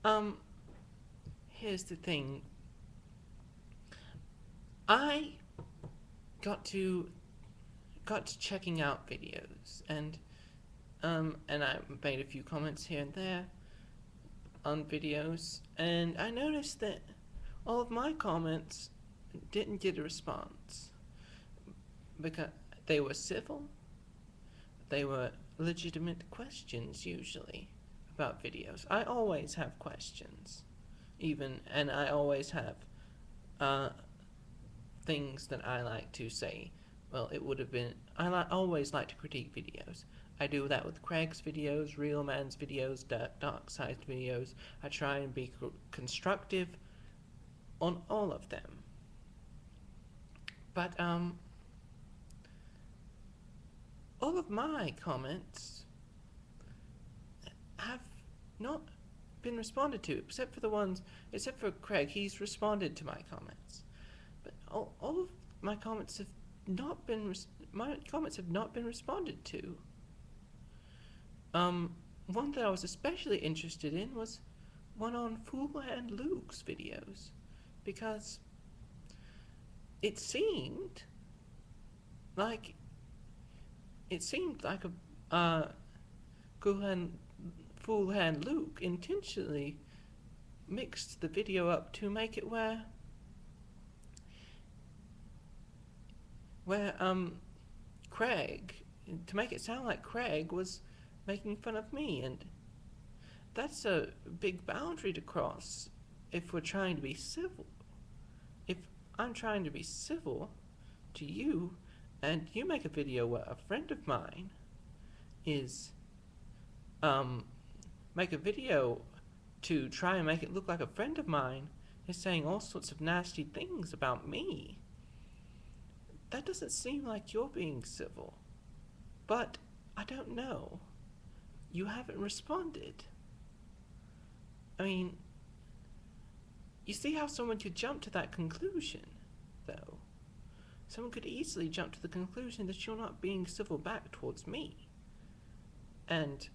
Um, Here's the thing. I got to got to checking out videos, and I made a few comments here and there on videos, and I noticed that all of my comments didn't get a response because they were civil. They were legitimate questions usually about videos. I always have questions, and I always have uh, things that I like to say. Well, it would have been. Always like to critique videos. I do that with Craig's videos, Real Man's videos, Dark Side videos. I try and be constructive on all of them. But all of my comments have not been responded to, except for Craig. He's responded to my comments, but all of my comments have not been responded to. Um, One that I was especially interested in was one on Fool and Luke's videos, because it seemed like a Fool and Luke intentionally mixed the video up to make it where Craig, to make it sound like Craig was making fun of me, and that's a big boundary to cross if we're trying to be civil. If I'm trying to be civil to you, and you make a video where a friend of mine is um make a video to try and make it look like a friend of mine is saying all sorts of nasty things about me, that doesn't seem like you're being civil. But I don't know. You haven't responded. I mean, you see how someone could jump to that conclusion, though? Someone could easily jump to the conclusion that you're not being civil back towards me. And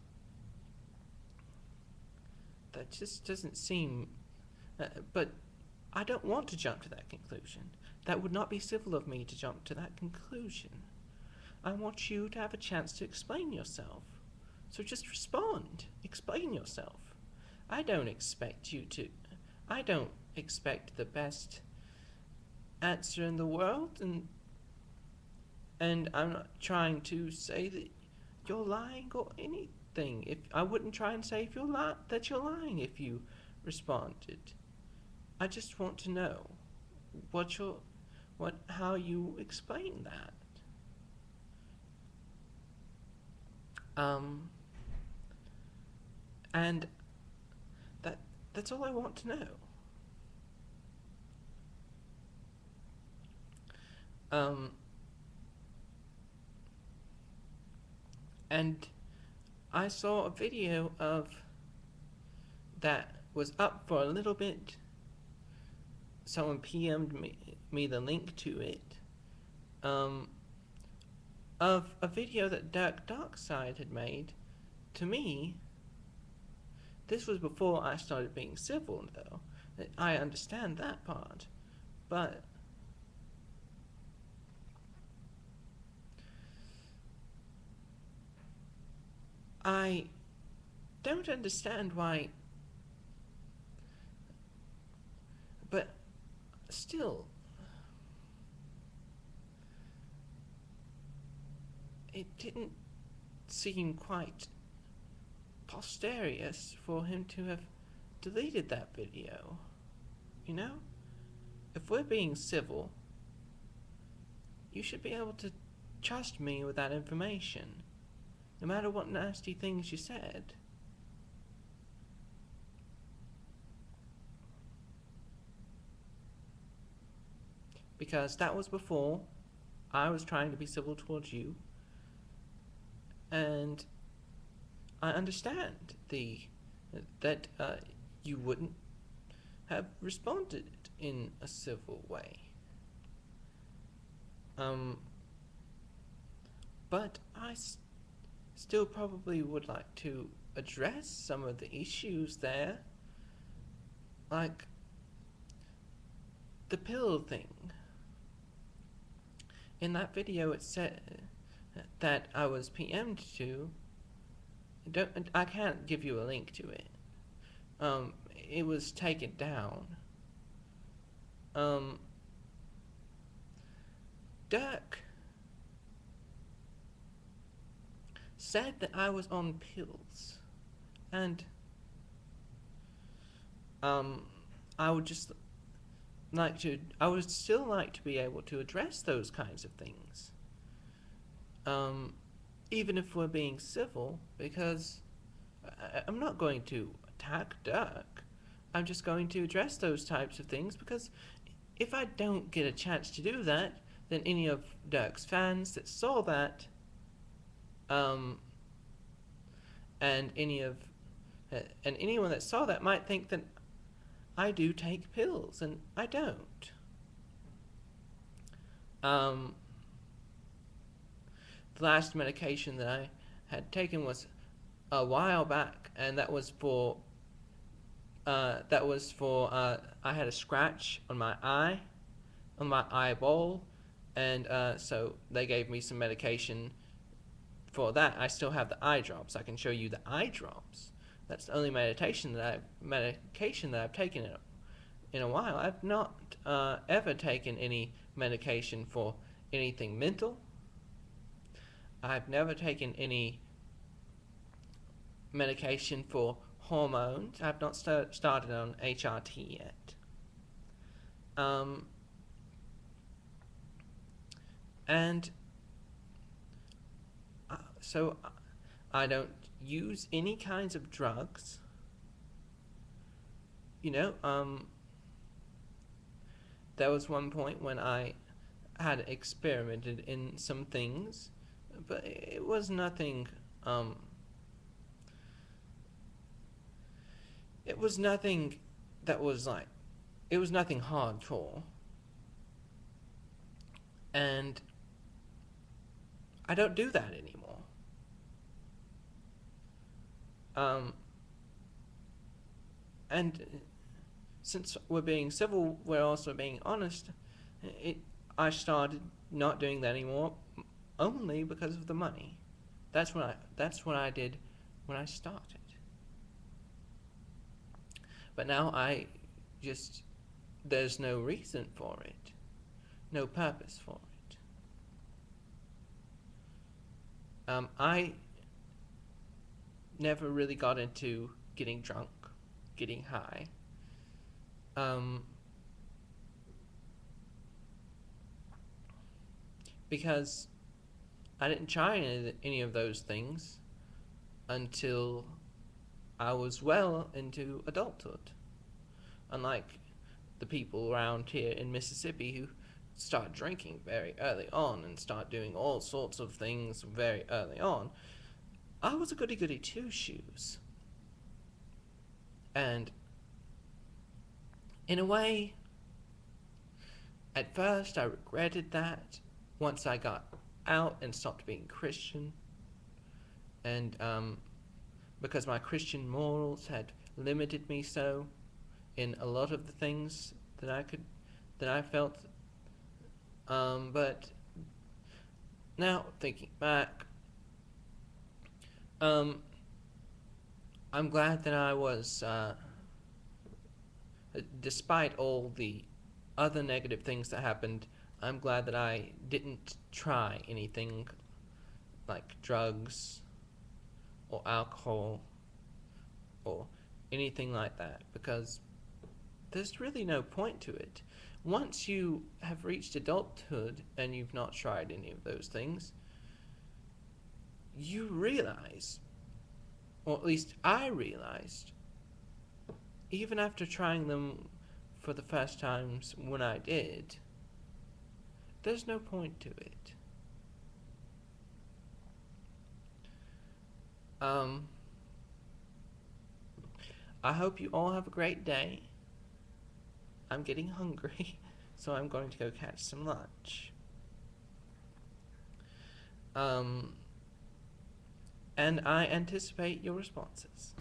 that just doesn't seem. But I don't want to jump to that conclusion. That would not be civil of me to jump to that conclusion. I want you to have a chance to explain yourself. So just respond. Explain yourself. I don't expect you to. I don't expect the best answer in the world, and I'm not trying to say that you're lying or anything. If I wouldn't try and say that you're lying if you responded. I just want to know how you explain that. Um, and that's all I want to know. Um, and I saw a video of that was up for a little bit. Someone PM'd me the link to it. Of a video that Darkside had made. To me, this was before I started being civil, though. I understand that part. But I don't understand why. But still, it didn't seem quite posterious for him to have deleted that video. You know? If we're being civil, you should be able to trust me with that information, no matter what nasty things you said. Because that was before I was trying to be civil towards you, and I understand that you wouldn't have responded in a civil way. But I still probably would like to address some of the issues there. like the pill thing. In that video, it said that I was PM'd to. I can't give you a link to it. It was taken down. Dirk said that I was on pills, and I would just I would still like to be able to address those kinds of things, even if we're being civil, because I'm not going to attack Dirk. I'm just going to address those types of things, because if I don't get a chance to do that, then any of Dirk's fans that saw that, and anyone that saw that might think that I do take pills, and I don't. The last medication that I had taken was a while back, and that was for I had a scratch on my eye, on my eyeball, and so they gave me some medication for that. I still have the eye drops. I can show you the eye drops. That's the only medication that I've taken in a while. I've not ever taken any medication for anything mental. I've never taken any medication for hormones. I've not started on HRT yet. And so I don't use any kinds of drugs. There was one point when I had experimented in some things, but it was nothing, it was nothing hardcore. And I don't do that anymore. And since we're being civil, we're also being honest. I started not doing that anymore, only because of the money. That's what I did when I started. But now there's no reason for it, no purpose for it. I never really got into getting drunk, getting high. Because I didn't try any of those things until I was well into adulthood. Unlike the people around here in Mississippi who start drinking very early on and start doing all sorts of things very early on, I was a goody-goody two-shoes. And in a way, at first I regretted that once I got out and stopped being Christian, and because my Christian morals had limited me so in a lot of the things that I felt. But now thinking back, I'm glad that I was, despite all the other negative things that happened, I'm glad that I didn't try anything like drugs or alcohol or anything like that, because there's really no point to it. Once you have reached adulthood and you've not tried any of those things, you realize, or at least I realized, even after trying them for the first times when I did, there's no point to it. I hope you all have a great day. I'm getting hungry, so I'm going to go catch some lunch. And I anticipate your responses.